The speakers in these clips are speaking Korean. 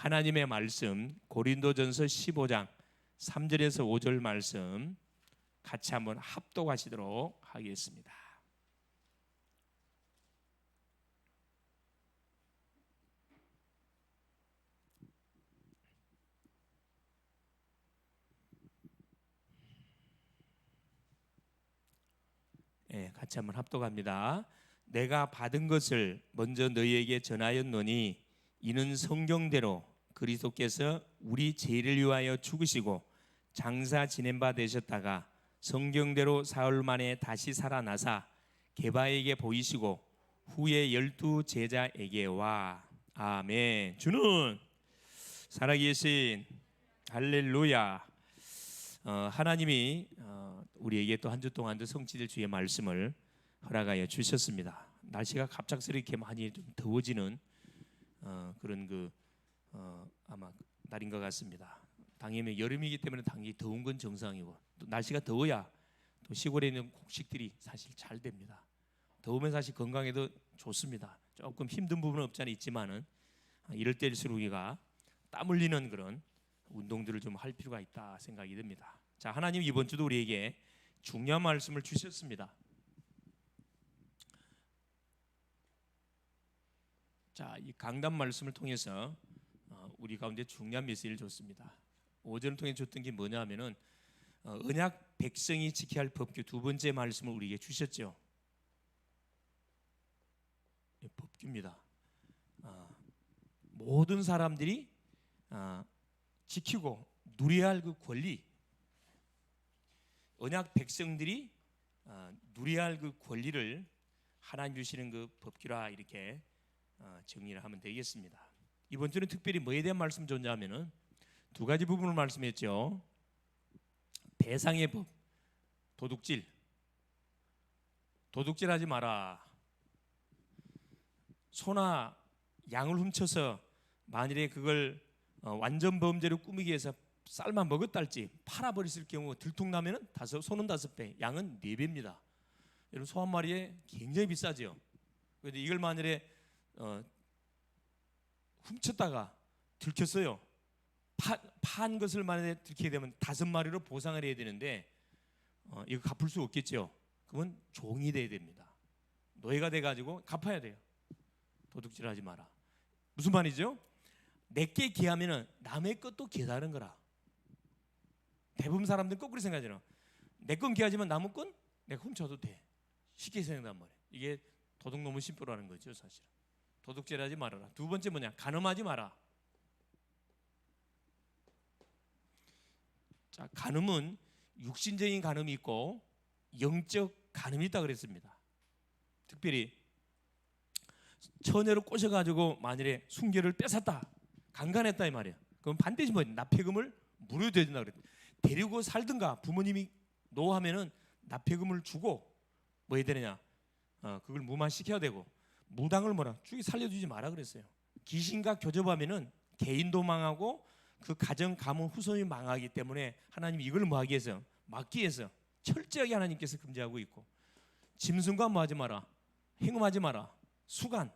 하나님의 말씀 고린도전서 15장 3절에서 5절 말씀 같이 한번 합독하시도록 하겠습니다. 같이 한번 합독합니다. 내가 받은 것을 먼저 너희에게 전하였노니 이는 성경대로 그리스도께서 우리 죄를 위하여 죽으시고 장사 지낸 바 되셨다가 성경대로 사흘 만에 다시 살아나사 게바에게 보이시고 후에 12 제자에게 와. 아멘. 주는 살아계신 할렐루야. 하나님이 우리에게 또 한 주 동안도 성취될 주의 말씀을 허락하여 주셨습니다. 날씨가 갑작스럽게 많이 좀 더워지는 그런 아마 날인 것 같습니다. 당연히 여름이기 때문에 당연히 더운 건 정상이고 또 날씨가 더워야 또 시골에 있는 곡식들이 사실 잘 됩니다. 더우면 사실 건강에도 좋습니다. 조금 힘든 부분은 없지 않아 있지만은 이럴 때일수록 우리가 땀 흘리는 그런 운동들을 좀 할 필요가 있다 생각이 듭니다. 자, 하나님 이번 주도 우리에게 중요한 말씀을 주셨습니다. 자, 이 강단 말씀을 통해서 우리 가운데 중요한 메시지를 줬습니다. 오전을 통해 줬던 게 뭐냐 하면은 언약 백성이 지켜야 할 법규 두 번째 말씀을 우리에게 주셨죠. 법규입니다. 모든 사람들이 지키고 누려야 할 그 권리, 언약 백성들이 누려야 할 그 권리를 하나님 주시는 그 법규라 이렇게 정리를 하면 되겠습니다. 이번 주는 특별히 뭐에 대한 말씀 줬냐면은 두 가지 부분을 말씀했죠. 배상의 법, 도둑질하지 마라. 소나 양을 훔쳐서 만일에 그걸 완전 범죄로 꾸미기 위해서 삶아 먹었달지 팔아버렸을 경우 들통나면은 소는 5배, 양은 4배입니다. 여러분 소 한 마리에 굉장히 비싸죠. 그런데 이걸 만일에 훔쳤다가 들켰어요. 판 것을 만약에 들키게 되면 5마리로 보상을 해야 되는데 이거 갚을 수 없겠죠. 그러면 종이 돼야 됩니다. 노예가 돼가지고 갚아야 돼요. 도둑질하지 마라. 무슨 말이죠? 내게 기하면은 남의 것도 기다는 거라. 대부분 사람들은 거꾸로 생각하잖아. 내 건 기하지만 남의 건 내가 훔쳐도 돼. 쉽게 생각한단 말이에요. 이게 도둑놈의 심보라는 거죠, 사실은. 도둑질하지 말아라. 두 번째 뭐냐? 간음하지 마라. 자, 간음은 육신적인 간음이 있고 영적 간음이 있다 그랬습니다. 특별히 처녀를 꼬셔가지고 만일에 순결을 뺏었다, 강간했다 이 말이에요. 그럼 반드시 뭐 납폐금을 무료로 줘야 된다 그랬어요. 데리고 살든가 부모님이 노하면은 납폐금을 주고 뭐 해야 되느냐? 그걸 무마시켜야 되고 무당을 죽이 살려주지 마라 그랬어요. 귀신과 교접하면은 개인도 망하고 그 가정 가문 후손이 망하기 때문에 하나님 이걸 뭐하기 위해서 막기 위해서 철저하게 하나님께서 금지하고 있고 짐승과 뭐하지 마라, 행음하지 마라, 수간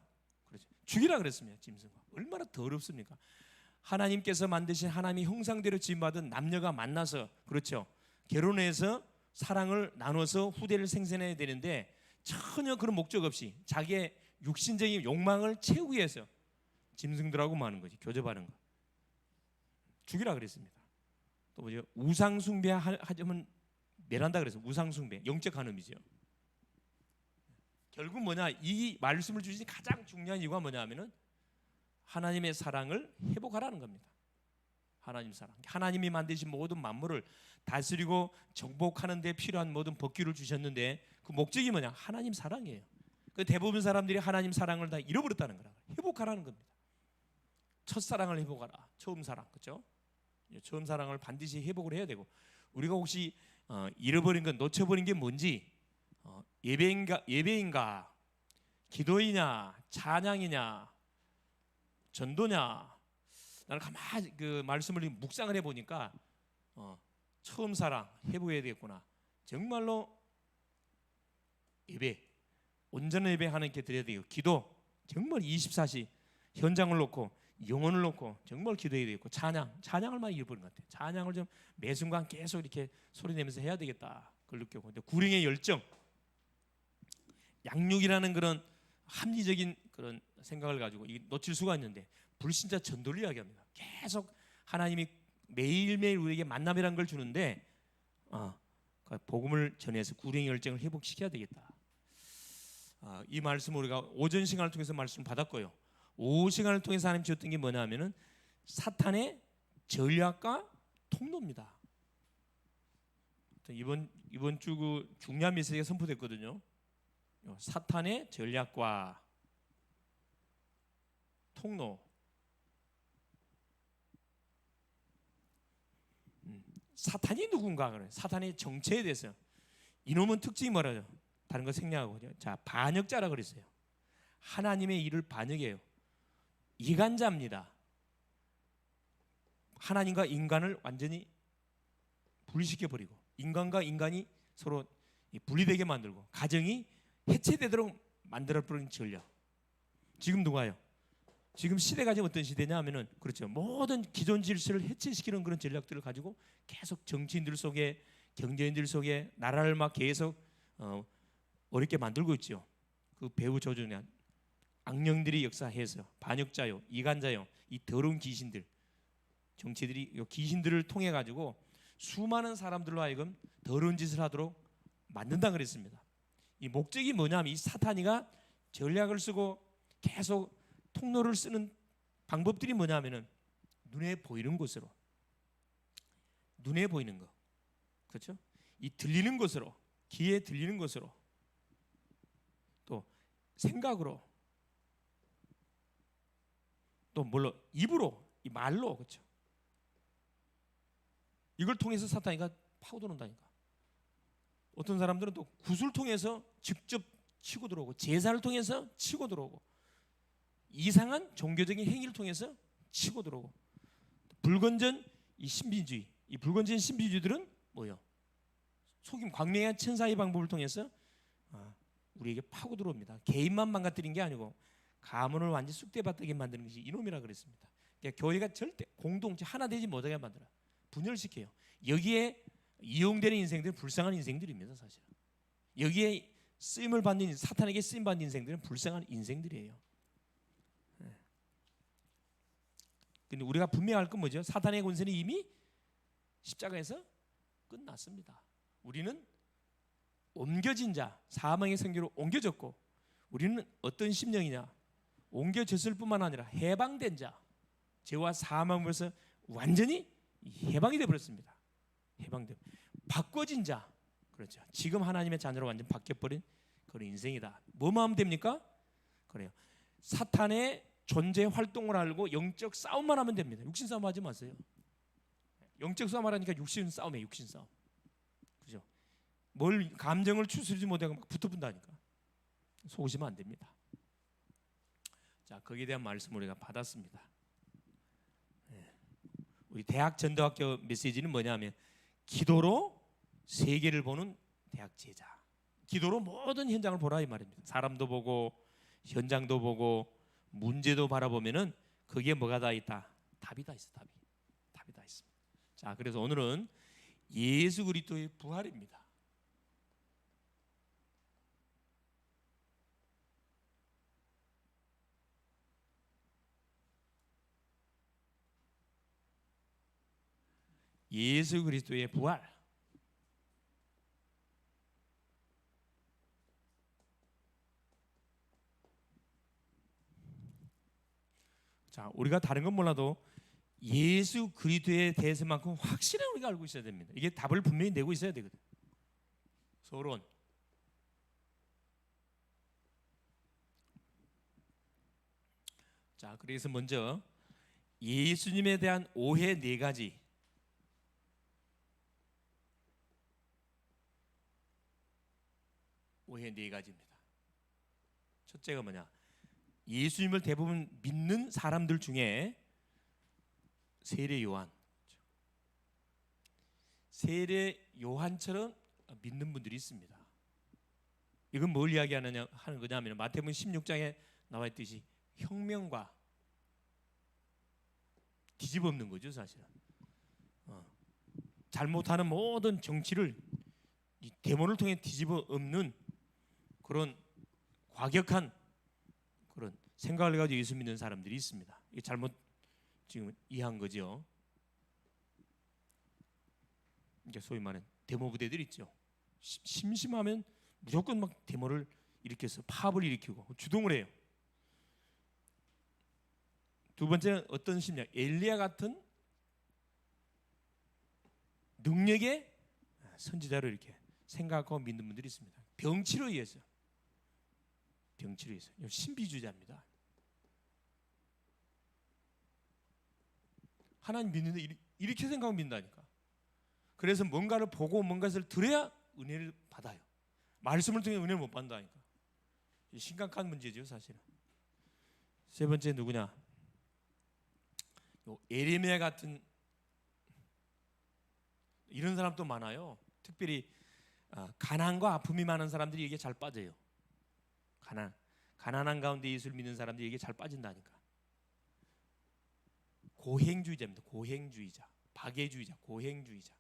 그렇죠. 죽이라 그랬습니다. 짐승과 얼마나 더럽습니까? 하나님께서 만드신 하나님의 형상대로 지음받은 남녀가 만나서 그렇죠. 결혼해서 사랑을 나눠서 후대를 생산해야 되는데 전혀 그런 목적 없이 자기의 육신적인 욕망을 채우기 위해서 짐승들하고 뭐 하는 거지? 교접하는 거. 죽이라 그랬습니다. 또 뭐죠? 우상숭배 하자면 멸한다 그래서 우상숭배, 영적 간음이죠. 결국 뭐냐? 이 말씀을 주신 가장 중요한 이유가 뭐냐 하면은 하나님의 사랑을 회복하라는 겁니다. 하나님 사랑. 하나님이 만드신 모든 만물을 다스리고 정복하는 데 필요한 모든 법규를 주셨는데 그 목적이 뭐냐? 하나님 사랑이에요. 그 대부분 사람들이 하나님 사랑을 다 잃어버렸다는 거라. 회복하라는 겁니다. 첫사랑을 회복하라. 처음 사랑. 그렇죠? 처음 사랑을 반드시 회복을 해야 되고 우리가 혹시 잃어버린 건 놓쳐버린 게 뭔지 예배인가 기도이냐 찬양이냐 전도냐 나는 가만히 그 말씀을 묵상을 해보니까 처음 사랑 회복해야 되겠구나. 정말로 예배 온전한 예배 하나님께 드려야 되고 기도 정말 24시 현장을 놓고 영혼을 놓고 정말 기도해야 되겠고 찬양을 많이 잃어버린 것 같아요. 찬양을 좀 매 순간 계속 이렇게 소리 내면서 해야 되겠다 그걸 느꼈고, 근데 구령의 열정, 양육이라는 그런 합리적인 그런 생각을 가지고 놓칠 수가 있는데, 불신자 전도를 이야기합니다. 계속 하나님이 매일매일 우리에게 만남이라는 걸 주는데 복음을 전해서 구령의 열정을 회복시켜야 되겠다. 이 말씀 우리가 오전 시간을 통해서 말씀 받았고요. 오후 시간을 통해서 하나님 주셨던 게 뭐냐 하면은 사탄의 전략과 통로입니다. 이번 주 그 중요한 메시지가 선포됐거든요. 사탄의 전략과 통로. 사탄이 누군가, 그래. 사탄의 정체에 대해서 이놈은 특징이 뭐라죠? 다른 거 생략하고, 자, 반역자라 그랬어요. 하나님의 일을 반역해요. 이간자입니다. 하나님과 인간을 완전히 분리시켜 버리고, 인간과 인간이 서로 분리되게 만들고, 가정이 해체되도록 만들어 버린 전략. 지금 누가요? 지금 시대가 지금 어떤 시대냐 하면은, 그렇죠, 모든 기존 질서를 해체시키는 그런 전략들을 가지고 계속 정치인들 속에, 경제인들 속에 나라를 막 계속 어렵게 만들고 있죠. 그 배후 조준에 악령들이 역사해서 반역자요, 이간자요, 이 더러운 귀신들, 정치들이 이 귀신들을 통해 가지고 수많은 사람들로 하여금 더러운 짓을 하도록 만든다 그랬습니다. 이 목적이 뭐냐면, 이 사탄이가 전략을 쓰고 계속 통로를 쓰는 방법들이 뭐냐면은 눈에 보이는 곳으로, 눈에 보이는 거, 그렇죠? 이 들리는 곳으로, 귀에 들리는 곳으로, 또 생각으로, 또 뭘로, 입으로, 이 말로, 그렇죠? 이걸 통해서 사탄이가 파고들어온다니까. 어떤 사람들은 또 굿을 통해서 직접 치고 들어오고, 제사를 통해서 치고 들어오고, 이상한 종교적인 행위를 통해서 치고 들어오고, 불건전 이 신비주의, 이 불건전 신비주의들은 뭐요? 속임 광명한 천사의 방법을 통해서 우리에게 파고 들어옵니다. 개인만 망가뜨린 게 아니고 가문을 완전히 쑥대밭되게 만드는 것이 이놈이라 그랬습니다. 그러니까 교회가 절대 공동체 하나 되지 못하게 만들어 분열시켜요. 여기에 이용되는 인생들은 불쌍한 인생들입니다. 사실은 여기에 쓰임을 받는, 사탄에게 쓰임 받는 인생들은 불쌍한 인생들이에요. 근데 우리가 분명할 건 뭐죠? 사탄의 권세는 이미 십자가에서 끝났습니다. 우리는 옮겨진 자, 사망의 생기로 옮겨졌고, 우리는 어떤 심령이냐? 옮겨졌을 뿐만 아니라 해방된 자, 죄와 사망에서 완전히 해방이 되어 버렸습니다. 해방돼 바꿔진 자, 그렇죠. 지금 하나님의 자녀로 완전 바뀌어버린 그런 인생이다. 뭐만 하면 됩니까? 그래요. 사탄의 존재 활동을 알고 영적 싸움만 하면 됩니다. 육신 싸움 하지 마세요. 영적 싸움 하라니까 육신 싸움이에요. 육신 싸움. 그죠? 뭘 감정을 추스르지 못하고 막 붙어본다니까. 속으시면 안 됩니다. 자, 거기에 대한 말씀 우리가 받았습니다. 우리 대학 전도학교 메시지는 뭐냐면, 기도로 세계를 보는 대학 제자. 기도로 모든 현장을 보라 이 말입니다. 사람도 보고 현장도 보고 문제도 바라보면은 거기에 뭐가 다 있다? 답이 다 있어. 답이 다 있습니다. 자, 그래서 오늘은 예수 그리스도의 부활입니다. 예수 그리스도의 부활. 자, 우리가 다른 건 몰라도 예수 그리스도에 대해서만큼 확실히 우리가 알고 있어야 됩니다. 이게 답을 분명히 내고 있어야 되거든. 서론. 자, 그래서 먼저 예수님에 대한 오해 4가지. 오해 4가지입니다. 첫째가 뭐냐? 예수님을 대부분 믿는 사람들 중에 세례 요한, 세례 요한처럼 믿는 분들이 있습니다. 이건 뭘 이야기하는 거냐면, 마태복음 16장에 나와 있듯이 혁명과 뒤집어엎는 거죠, 사실은. 잘못하는 모든 정치를 이 데모를 통해 뒤집어엎는 그런 과격한 그런 생각을 가지고 예수 믿는 사람들이 있습니다. 이게 잘못 지금 이해한 거죠. 이게 소위 말하는 데모 부대들 있죠. 심심하면 무조건 막 데모를 일으켜서 파업을 일으키고 주동을 해요. 두 번째는 어떤 심리학? 엘리야 같은 능력의 선지자로 이렇게 생각하고 믿는 분들이 있습니다. 병치로 의해서. 병치로 의해서. 신비주의자입니다. 하나님 믿는데 이렇게 생각하면 믿는다니까. 그래서 뭔가를 보고 뭔가를 들어야 은혜를 받아요. 말씀을 통해 은혜를 못 받는다니까. 심각한 문제죠, 사실은. 세 번째 누구냐? 예레미야 같은 이런 사람도 많아요. 특별히 가난과 아픔이 많은 사람들이 이게 잘 빠져요. 가난한 가운데 예수를 믿는 사람들이 이게 잘 빠진다니까. 고행주의자입니다. 고행주의자, 박애주의자, 고행주의자.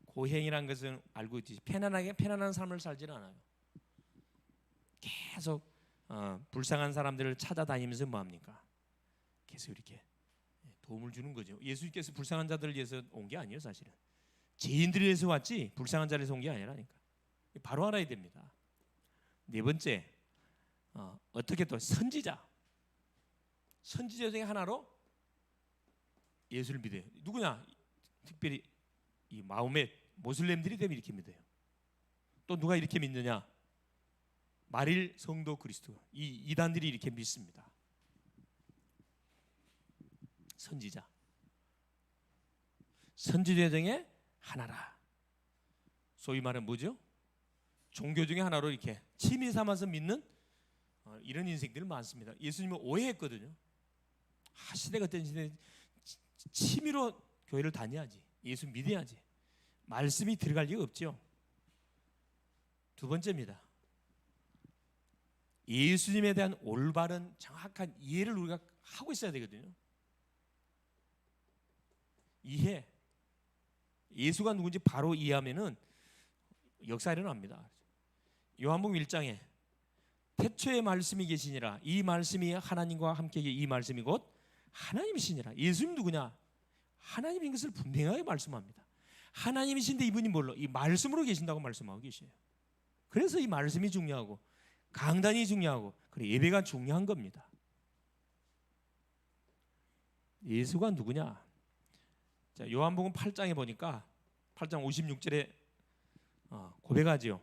고행이란 것은 알고 있듯이 편안한 삶을 살지는 않아요. 계속 불쌍한 사람들을 찾아다니면서 뭐합니까? 계속 이렇게 도움을 주는 거죠. 예수님께서 불쌍한 자들을 위해서 온 게 아니에요, 사실은. 죄인들을 위해서 왔지 불쌍한 자를 위해서 온 게 아니라니까. 바로 알아야 됩니다. 네 번째, 어떻게 또 선지자 중에 하나로 예수를 믿어요. 누구냐? 특별히 이 마호멧 모슬렘들이 되면 이렇게 믿어요. 또 누가 이렇게 믿느냐? 마릴 성도 그리스도, 이 이단들이 이렇게 믿습니다. 선지자 중에 하나라. 소위 말하는 뭐죠? 종교 중에 하나로 이렇게 취미 삼아서 믿는 이런 인생들이 많습니다. 예수님은 오해했거든요. 시대가 어떤 시대 취미로 교회를 다녀야지, 예수 믿어야지, 말씀이 들어갈 리가 없죠. 두 번째입니다. 예수님에 대한 올바른 정확한 이해를 우리가 하고 있어야 되거든요. 이해. 예수가 누군지 바로 이해하면은 역사 일어납니다. 요한복음 1장에 태초에 말씀이 계시니라. 이 말씀이 하나님과 함께 이 말씀이 곧 하나님이시니라. 예수님 누구냐? 하나님인 것을 분명하게 말씀합니다. 하나님이신데 이분이 뭘로? 이 말씀으로 계신다고 말씀하고 계셔요. 그래서 이 말씀이 중요하고 강단이 중요하고 그리고 예배가 중요한 겁니다. 예수가 누구냐? 자, 요한복음 8장에 보니까 8장 56절에 고백하지요.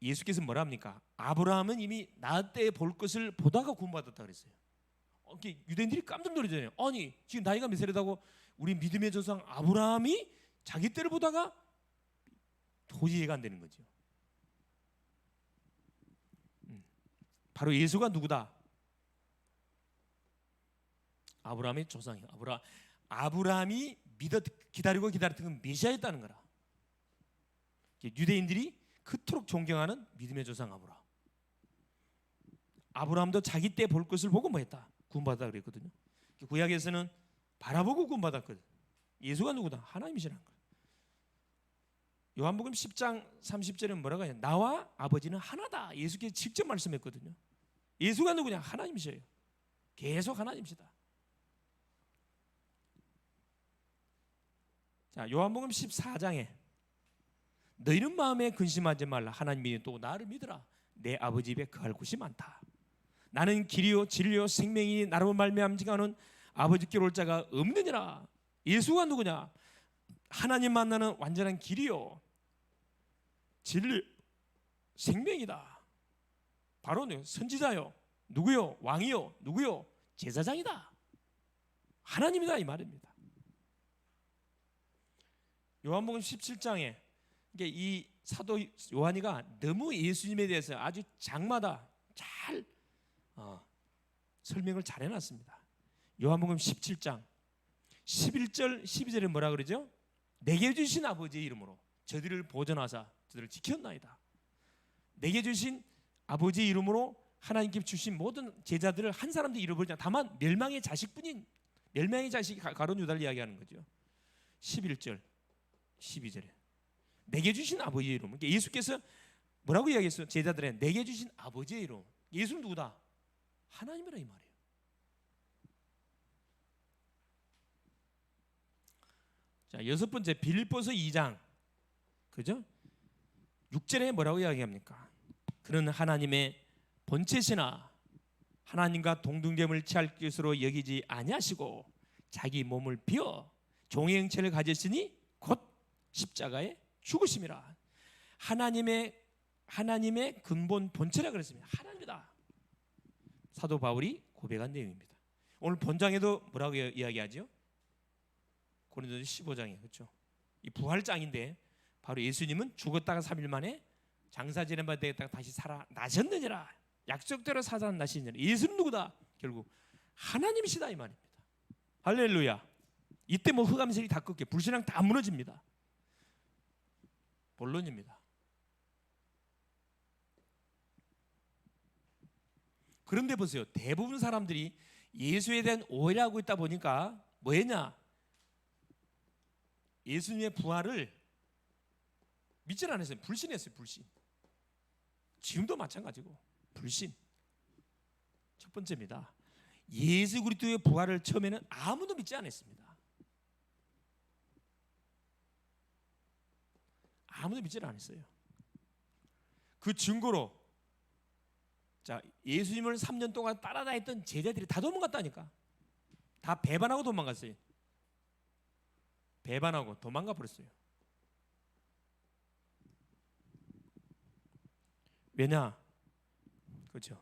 예수께서 뭐라 합니까? 아브라함은 이미 나 때 볼 것을 보다가 구원받았다 그랬어요. 유대인들이 깜짝 놀라잖아요. 아니 지금 나이가 몇 살이다고 우리 믿음의 조상 아브라함이 자기 때를 보다가 도저히 이해가 안 되는 거죠. 바로 예수가 누구다? 아브라함의 조상이에요. 아브라함이 기다리고 기다렸던 메시아였다는 거라. 유대인들이 그토록 존경하는 믿음의 조상 아브라함. 아브라함도 자기 때 볼 것을 보고 뭐했다? 구원받았다 그랬거든요. 구약에서는 바라보고 구원받았거든. 예수가 누구다? 하나님이시라는 거예요. 요한복음 10장 30절에 뭐라고 해요? 나와 아버지는 하나다. 예수께서 직접 말씀했거든요. 예수가 누구냐? 하나님이셔요. 계속 하나님이시다. 자, 요한복음 14장에 너희는 마음에 근심하지 말라. 하나님이 또 나를 믿으라. 내 아버지 집에 거할 곳이 많다. 나는 길이요 진리요 생명이니 나로 말미암지 않은 아버지께로 올 자가 없느니라. 예수가 누구냐? 하나님 만나는 완전한 길이요 진리 생명이다. 바로 선지자요 누구요? 왕이요 누구요? 제사장이다. 하나님이다 이 말입니다. 요한복음 17장에 이 사도 요한이가 너무 예수님에 대해서 아주 장마다 잘 설명을 잘 해놨습니다. 요한복음 17장 11절 12절에 뭐라 그러죠? 내게 주신 아버지의 이름으로 저들을 보존하사 저들을 지켰나이다. 내게 주신 아버지의 이름으로 하나님께 주신 모든 제자들을 한 사람도 잃어버리지 않아. 다만 멸망의 자식뿐인 멸망의 자식이 가룟 유다를 이야기하는 거죠. 11절 12절에 내게 주신 아버지의 이름. 그러니까 예수께서 뭐라고 이야기했어요? 제자들의 내게 주신 아버지의 이름. 예수는 누구다? 하나님이라 이 말이에요. 자, 여섯 번째 빌립보서 2장 그죠? 6절에 뭐라고 이야기합니까? 그는 하나님의 본체시나 하나님과 동등됨을 취할 것으로 여기지 아니하시고 자기 몸을 비워 종의 형체를 가졌으니 곧 십자가에 죽으심이라. 하나님의 근본 본체라 그랬습니다. 하나님이다. 사도 바울이 고백한 내용입니다. 오늘 본장에도 뭐라고 이야기하죠? 고린도서 15장에 그렇죠? 이 부활장인데 바로 예수님은 죽었다가 3일 만에 장사 지내봐 되겠다가 다시 살아나셨느니라. 약속대로 살아나시느니라. 예수는 누구다? 결국 하나님이시다 이 말입니다. 할렐루야. 이때 뭐 흑암색이 다 꺾여 불신앙 다 무너집니다. 본론입니다. 그런데 보세요. 대부분 사람들이 예수에 대한 오해를 하고 있다 보니까 뭐했냐? 예수님의 부활을 믿질 않았어요. 불신했어요. 불신. 지금도 마찬가지고 불신. 첫 번째입니다. 예수 그리스도의 부활을 처음에는 아무도 믿지 않았습니다. 아무도 믿지를 않았어요. 그 증거로 자 예수님을 3년 동안 따라다녔던 제자들이 다 도망갔다니까. 다 배반하고 도망갔어요. 배반하고 도망가 버렸어요. 왜냐? 그렇죠.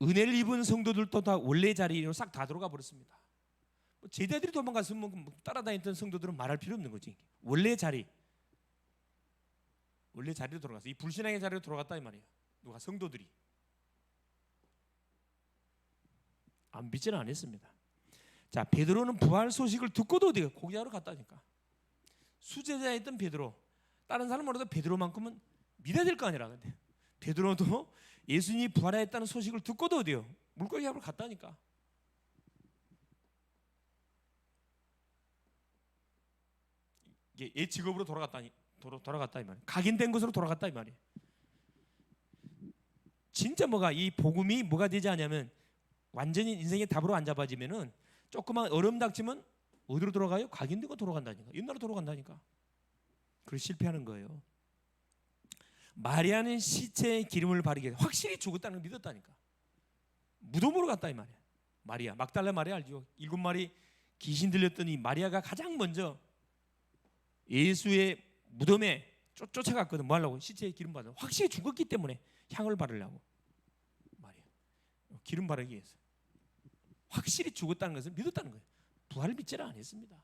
은혜를 입은 성도들도 다 원래 자리로 싹 다 들어가 버렸습니다. 제자들이 도망갔으면 따라다녔던 성도들은 말할 필요 없는 거지. 원래 자리로 돌아갔어. 이 불신앙의 자리로 돌아갔다 이 말이에요. 누가? 성도들이. 안 믿지는 않았습니다. 자, 베드로는 부활 소식을 듣고도 어디가 고기하러 갔다니까. 수제자였던 베드로. 다른 사람 몰라도 베드로만큼은 믿어야 될 거 아니라. 근데 베드로도 예수님이 부활했다는 소식을 듣고도 어디요? 물고기 잡으러 갔다니까. 이게 옛 직업으로 돌아갔다 이 말이에요. 각인된 것으로 돌아갔다 이 말이에요. 진짜 이 복음이 뭐가 되지 않냐면 완전히 인생의 답으로 안 잡아지면은 조그만 얼음 닥치면 어디로 돌아가요? 각인된 거 돌아간다니까. 옛날로 돌아간다니까. 그래서 실패하는 거예요. 마리아는 시체에 기름을 바르게 확실히 죽었다는 걸 믿었다니까. 무덤으로 갔다 이 말이야. 마리아, 막달라 마리아 알죠? 7마리 귀신 들렸더니 마리아가 가장 먼저 예수의 무덤에 쫓아갔거든. 뭐 하려고? 시체에 기름 바르고. 확실히 죽었기 때문에 향을 바르려고 말이야. 기름 바르기 위해서. 확실히 죽었다는 것을 믿었다는 거예요. 부활을 믿지는 않았습니다.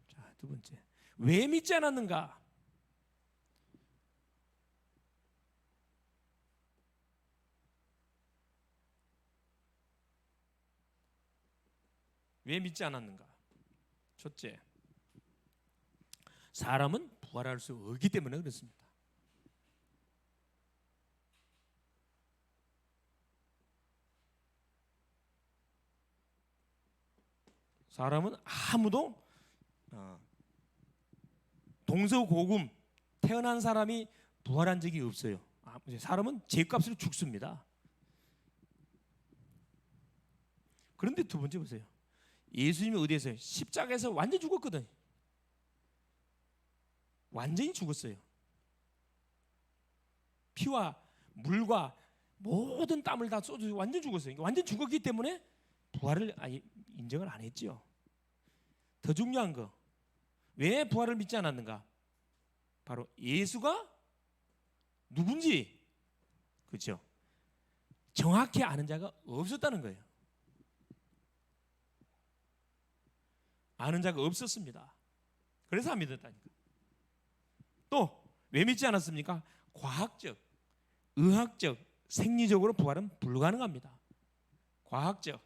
자, 두 번째. 왜 믿지 않았는가? 왜 믿지 않았는가? 첫째, 사람은 부활할 수 없기 때문에 그렇습니다. 사람은 아무도 동서고금 태어난 사람이 부활한 적이 없어요. 사람은 죄값으로 죽습니다. 그런데 두 번째 보세요. 예수님이 어디에서요? 십자가에서 완전히 죽었거든. 완전히 죽었어요. 피와 물과 모든 땀을 다 쏟아서 완전히 죽었어요. 완전히 죽었기 때문에 부활을 아예 인정을 안 했죠. 더 중요한 거, 왜 부활을 믿지 않았는가? 바로 예수가 누군지, 그렇죠? 정확히 아는 자가 없었다는 거예요. 아는 자가 없었습니다. 그래서 안 믿었다니까. 또 왜 믿지 않았습니까? 과학적, 의학적, 생리적으로 부활은 불가능합니다. 과학적,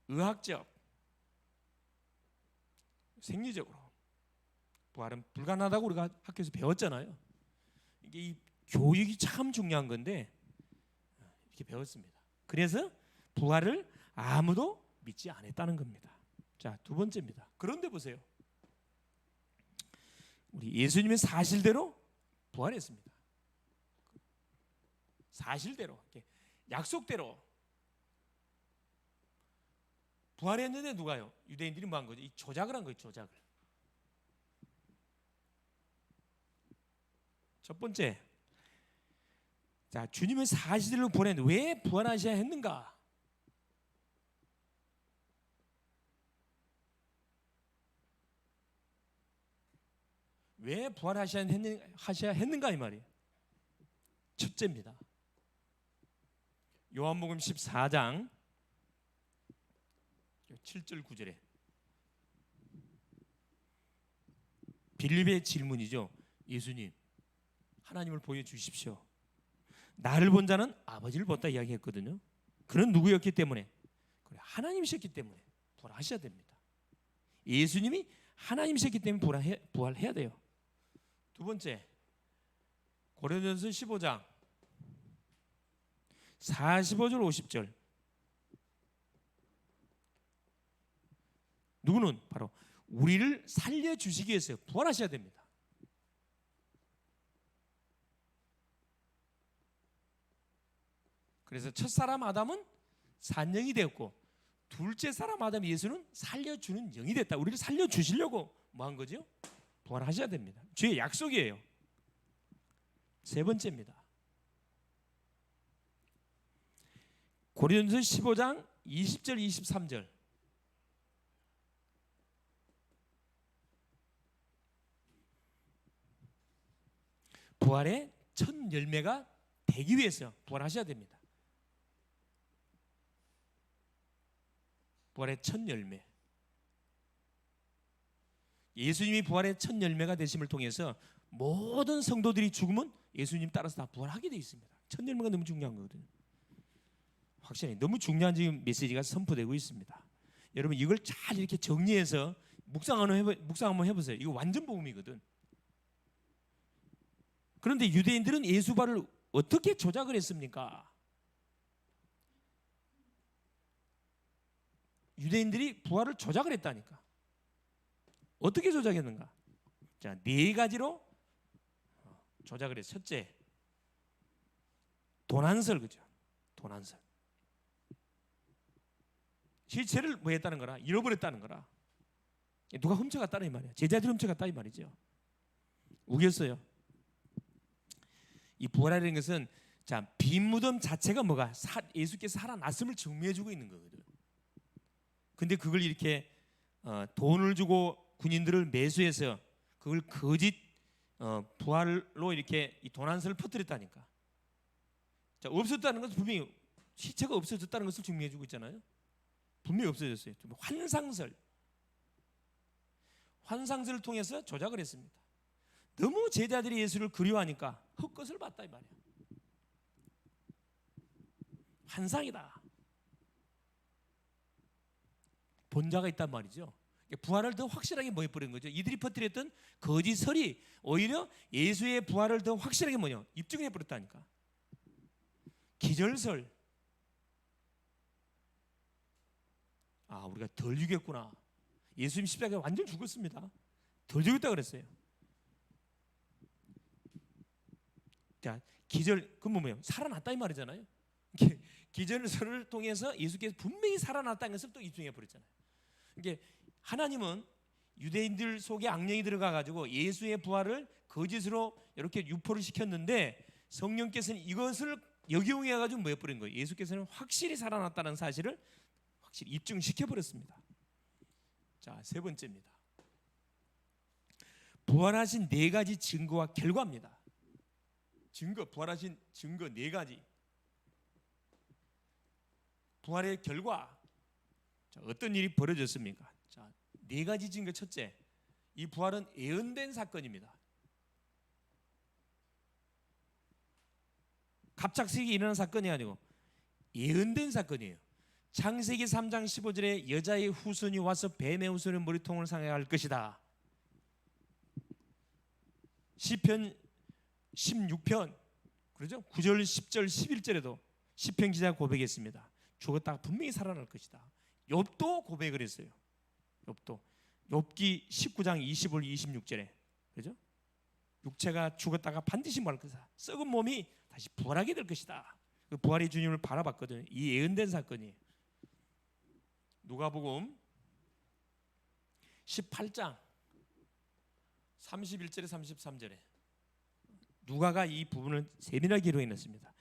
의학적, 생리적으로 부활은 불가능하다고 우리가 학교에서 배웠잖아요. 이게 이 교육이 참 중요한 건데 이렇게 배웠습니다. 그래서 부활을 아무도 믿지 않았다는 겁니다. 자, 두 번째입니다. 그런데 보세요. 우리 예수님의 사실대로 부활했습니다. 사실대로, 약속대로 부활했는데 누가요? 유대인들이 뭐 한 거죠? 이 조작을 한 거예요. 조작을. 첫 번째, 자, 주님의 사실대로 부활했는데 왜 부활하셔야 했는가? 왜 부활하셔야 했는가 이 말이에요. 첫째입니다. 요한복음 14장 7절 9절에 빌립의 질문이죠. 예수님, 하나님을 보여주십시오. 나를 본 자는 아버지를 봤다 이야기했거든요. 그는 누구였기 때문에? 하나님이셨기 때문에 부활하셔야 됩니다. 예수님이 하나님이셨기 때문에 부활해야 돼요. 두 번째, 고린도전서 15장 45절 50절. 누구는 바로 우리를 살려주시기 위해서 부활하셔야 됩니다. 그래서 첫사람 아담은 산영이 되었고 둘째 사람 아담 예수는 살려주는 영이 됐다. 우리를 살려주시려고 뭐 한 거죠? 부활하셔야 됩니다. 주의 약속이에요. 세 번째입니다. 고린도전서 15장 20절 23절. 부활의 첫 열매가 되기 위해서 부활하셔야 됩니다. 부활의 첫 열매. 예수님이 부활의 첫 열매가 되심을 통해서 모든 성도들이 죽으면 예수님 따라서 다 부활하게 되어 있습니다. 첫 열매가 너무 중요한 거거든요. 확실히 너무 중요한 지금 메시지가 선포되고 있습니다. 여러분 이걸 잘 이렇게 정리해서 묵상 한번 해보세요. 이거 완전 복음이거든. 그런데 유대인들은 예수 부활을 어떻게 조작을 했습니까? 유대인들이 부활을 조작을 했다니까. 어떻게 조작했는가? 자, 네 가지로 조작을 했어요. 첫째, 도난설, 그죠? 도난설. 실체를 뭐 했다는 거라? 잃어버렸다는 거라. 누가 훔쳐갔다는 말이야. 제자들이 훔쳐갔다 이 말이죠. 우겼어요. 이 부활이라는 것은 자, 빈 무덤 자체가 뭐가? 예수께서 살아났음을 증명해주고 있는 거거든. 근데 그걸 이렇게 돈을 주고 군인들을 매수해서 그걸 거짓 부활로 이렇게 이 도난설을 퍼뜨렸다니까. 자, 없었다는 것은 분명히 시체가 없어졌다는 것을 증명해주고 있잖아요. 분명히 없어졌어요. 환상설을 통해서 조작을 했습니다. 너무 제자들이 예수를 그리워하니까 헛것을 봤다 이 말이야. 환상이다. 본자가 있단 말이죠. 부활을 더 확실하게 뭐 해버린 거죠. 이들이 퍼뜨렸던 거짓설이 오히려 예수의 부활을 더 확실하게 뭐냐 입증해버렸다니까. 기절설. 아, 우리가 덜 죽였구나. 예수님 십자가에 완전 죽었습니다. 덜 죽였다 그랬어요. 자, 기절, 그건 뭐예요? 살아났다 이 말이잖아요. 기절설을 통해서 예수께서 분명히 살아났다는 것을 또 입증해버렸잖아요. 이게 하나님은 유대인들 속에 악령이 들어가가지고 예수의 부활을 거짓으로 이렇게 유포를 시켰는데 성령께서는 이것을 역용해가지고 뭐 해버린 거예요? 예수께서는 확실히 살아났다는 사실을 확실히 입증시켜버렸습니다. 자, 세 번째입니다. 부활하신 네 가지 증거와 결과입니다. 부활하신 증거 네 가지. 부활의 결과. 자, 어떤 일이 벌어졌습니까? 자, 네 가지 증거. 첫째, 이 부활은 예언된 사건입니다. 갑작스럽게 일어난 사건이 아니고 예언된 사건이에요. 창세기 3장 15절에 여자의 후손이 와서 뱀의 후손의 머리통을 상해할 것이다. 시편 16편 그렇죠? 9절, 10절, 11절에도 시편 기자가 고백했습니다. 죽었다가 분명히 살아날 것이다. 욥도 고백을 했어요. 욥도 욥기 19장 25, 26절에 그렇죠? 육체가 죽었다가 반드시 말 것이다. 썩은 몸이 다시 부활하게 될 것이다. 그 부활의 주님을 바라봤거든요. 이 예언된 사건이. 누가복음 18장 31절에 33절에 누가가 이 부분을 세밀하게 기록해놨습니다.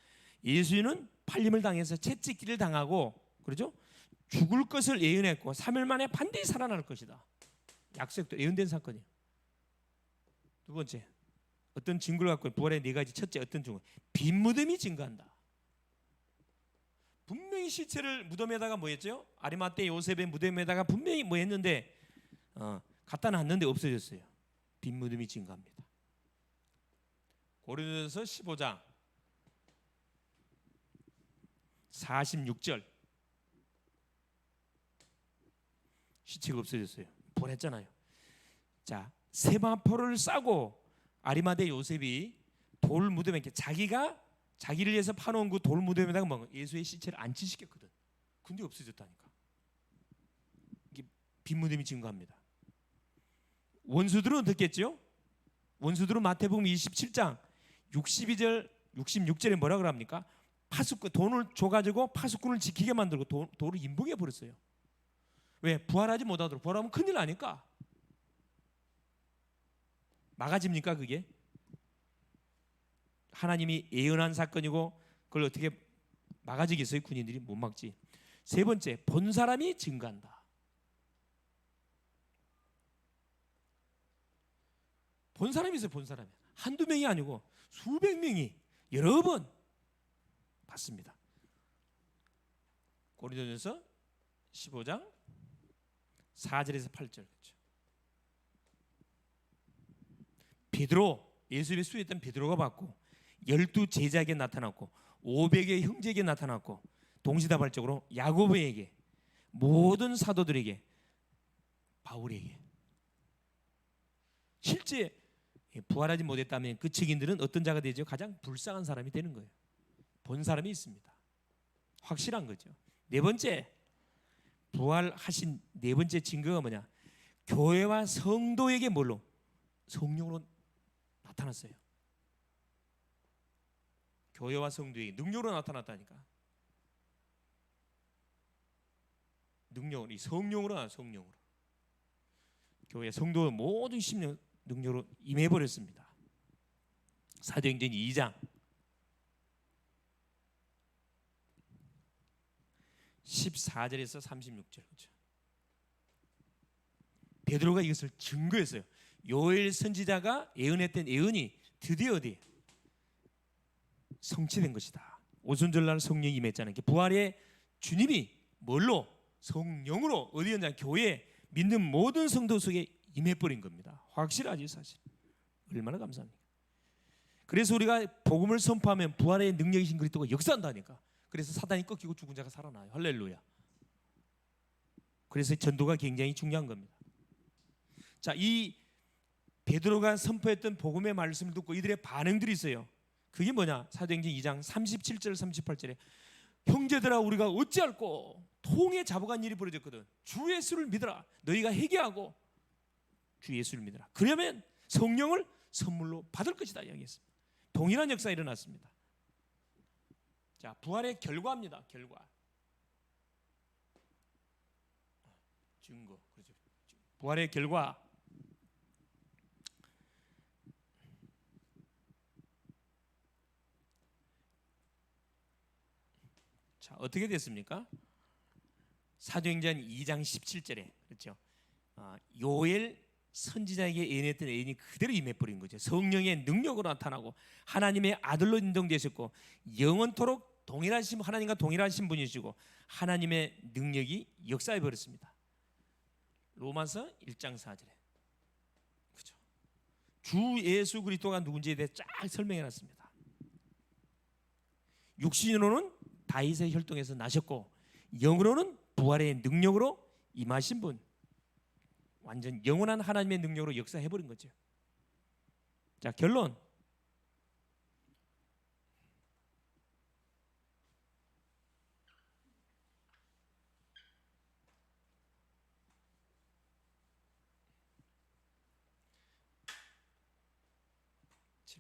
예수는 팔림을 당해서 채찍질을 당하고 그렇죠? 죽을 것을 예언했고 3일 만에 반드시 살아날 것이다. 약속도 예언된 사건이에요. 두 번째, 어떤 증거를 갖고 부활의 네 가지. 첫째, 어떤 증거? 빈 무덤이 증거한다. 분명히 시체를 무덤에다가 뭐 했죠? 아리마떼 요셉의 무덤에다가 분명히 뭐 했는데 갖다 놨는데 없어졌어요. 빈 무덤이 증거합니다. 고린도전서 15장 46절 시체가 없어졌어요. 보냈잖아요. 자, 세마포를 싸고 아리마대 요셉이 돌 무덤에 자기를 위해서 파놓은 그 돌 무덤에다가 뭐 예수의 시체를 안치시켰거든. 근데 없어졌다니까. 이게 빈 무덤이 증거합니다. 원수들은 어떻게 했죠? 원수들은 마태복음 27장 62절 66절에 뭐라 그럽니까? 파수꾼, 돈을 줘가지고 파수꾼을 지키게 만들고 돌을 인봉해 버렸어요. 왜? 부활하지 못하도록. 부활하면 큰일 나니까. 막아집니까 그게? 하나님이 예언한 사건이고 그걸 어떻게 막아지겠어요? 군인들이 못 막지. 세 번째, 본 사람이 증거한다. 본 사람이 있어요. 본 사람이. 한두 명이 아니고 수백 명이 여러 번 봤습니다. 고린도전서 15장 4절에서 8절 그렇죠. 베드로, 예수님의 수였던 베드로가 봤고 12 제자에게 나타났고 500의 형제에게 나타났고 동시다발적으로 야고보에게, 모든 사도들에게, 바울에게. 실제 부활하지 못했다면 그 증인들은 어떤 자가 되죠? 가장 불쌍한 사람이 되는 거예요. 본 사람이 있습니다. 확실한 거죠. 네 번째, 부활하신 네 번째 증거가 뭐냐? 교회와 성도에게 뭘로? 성령으로 나타났어요. 교회와 성도에게 능력으로 나타났다니까. 능력으로, 이 성령으로 나, 성령으로. 교회 성도의 모든 심령 능력으로 임해버렸습니다. 사도행전 2장 14절에서 36절 그렇죠. 베드로가 이것을 증거했어요. 요엘 선지자가 예언했던 예언이 드디어 어디 성취된 것이다. 오순절날 성령이 임했잖아요. 부활의 주님이 뭘로? 성령으로 어디 현장 교회 믿는 모든 성도 속에 임해버린 겁니다. 확실하지 사실. 얼마나 감사합니까? 그래서 우리가 복음을 선포하면 부활의 능력이신 그리스도가 역사한다니까. 그래서 사단이 꺾이고 죽은 자가 살아나요. 할렐루야. 그래서 전도가 굉장히 중요한 겁니다. 자, 이 베드로가 선포했던 복음의 말씀을 듣고 이들의 반응들이 있어요. 그게 뭐냐? 사도행전 2장 37절 38절에 형제들아 우리가 어찌할꼬? 통에 잡아간 일이 벌어졌거든. 주 예수를 믿어라. 너희가 회개하고 주 예수를 믿어라. 그러면 성령을 선물로 받을 것이다 이야기했습니다. 동일한 역사가 일어났습니다. 자, 부활의 결과입니다. 결과. 증거. 그렇죠. 부활의 결과. 자, 어떻게 됐습니까? 사도행전 2장 17절에 그렇죠. 요엘 선지자에게 예언했던 예언이 그대로 임해버린 거죠. 성령의 능력으로 나타나고 하나님의 아들로 인정되셨고 영원토록 동일하신 하나님과 동일하신 분이시고 하나님의 능력이 역사해 버렸습니다. 로마서 1장 4절에 그렇죠. 주 예수 그리스도가 누군지에 대해 쫙 설명해 놨습니다. 육신으로는 다윗의 혈통에서 나셨고 영으로는 부활의 능력으로 임하신 분, 완전 영원한 하나님의 능력으로 역사해 버린 거죠. 자, 결론.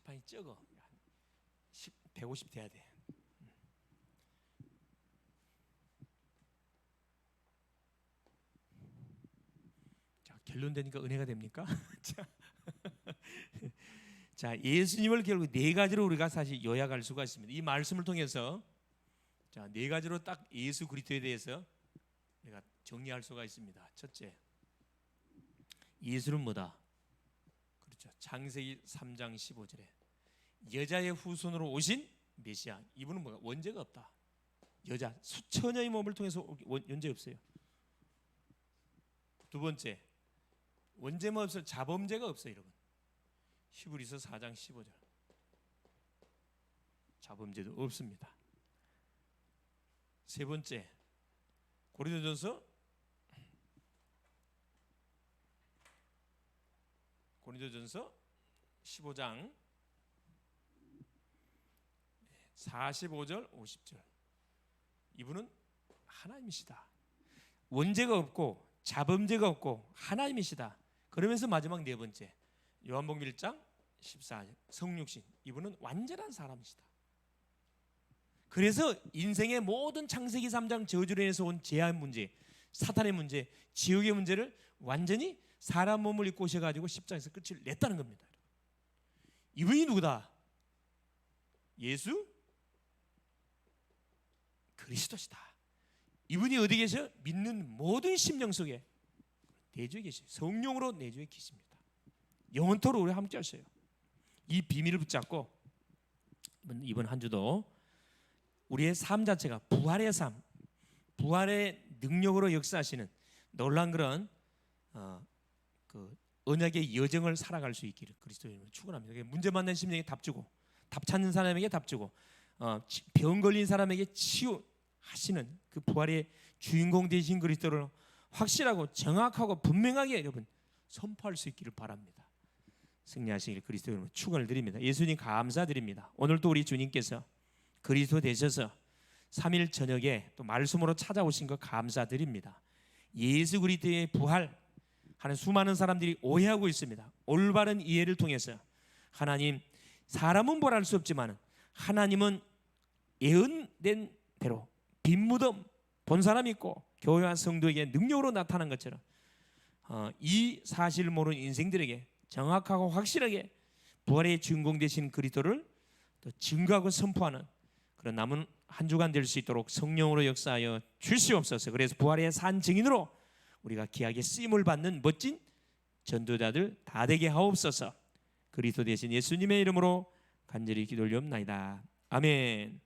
칠판이 적어. 150 돼야 돼. 자, 결론 되니까 은혜가 됩니까? 자, 예수님을 결국 네 가지로 우리가 사실 요약할 수가 있습니다. 이 말씀을 통해서 자, 네 가지로 딱 예수 그리스도에 대해서 우리가 정리할 수가 있습니다. 첫째, 예수는 뭐다? 그렇죠. 창세기 3장 15절에 여자의 후손으로 오신 메시아. 이분은 뭐가? 원죄가 없다. 여자 수천여의 몸을 통해서 원죄 없어요. 두 번째, 원죄만 없어 자범죄가 없어요, 여러분. 히브리서 4장 15절. 자범죄도 없습니다. 세 번째, 고린도전서 15장 45절 50절. 이분은 하나님이시다. 원죄가 없고 자범죄가 없고 하나님이시다. 그러면서 마지막 네 번째, 요한복음 1장 14절 성육신. 이분은 완전한 사람이시다. 그래서 인생의 모든 창세기 3장 저주로 인해서 온 죄의 문제, 사탄의 문제, 지옥의 문제를 완전히 사람 몸을 입고 오셔가지고 십자가에서 끝을 냈다는 겁니다. 이분이 누구다? 예수 그리스도시다. 이분이 어디 계셔? 믿는 모든 심령 속에 내주에 계셔요. 성령으로 내주에 계십니다. 영원토록 우리 함께 하셔요. 이 비밀을 붙잡고 이번 한 주도 우리의 삶 자체가 부활의 삶, 부활의 능력으로 역사하시는 놀란 그런 그 언약의 여정을 살아갈 수 있기를 그리스도의 이름으로 축원합니다. 문제 만난 심령에 답 주고, 답 찾는 사람에게 답 주고, 병 걸린 사람에게 치유하시는 그 부활의 주인공 되신 그리스도를 확실하고 정확하고 분명하게 여러분 선포할 수 있기를 바랍니다. 승리하시길 그리스도의 이름으로 축원을 드립니다. 예수님 감사드립니다. 오늘도 우리 주님께서 그리스도 되셔서 3일 저녁에 또 말씀으로 찾아오신 것 감사드립니다. 예수 그리스도의 부활 하는 수많은 사람들이 오해하고 있습니다. 올바른 이해를 통해서 하나님, 사람은 뭘 할 수 없지만 하나님은 예언된 대로 빈 무덤 본 사람이 있고 교회와 성도에게 능력으로 나타난 것처럼 이 사실을 모르는 인생들에게 정확하고 확실하게 부활의 주인공 되신 그리스도를 또 증거하고 선포하는 그런 남은 한 주간 될 수 있도록 성령으로 역사하여 주시옵소서. 그래서 부활의 산 증인으로 우리가 귀하게 쓰임을 받는 멋진 전도자들 다 되게 하옵소서. 그리스도 되신 예수님의 이름으로 간절히 기도 올리옵나이다. 아멘.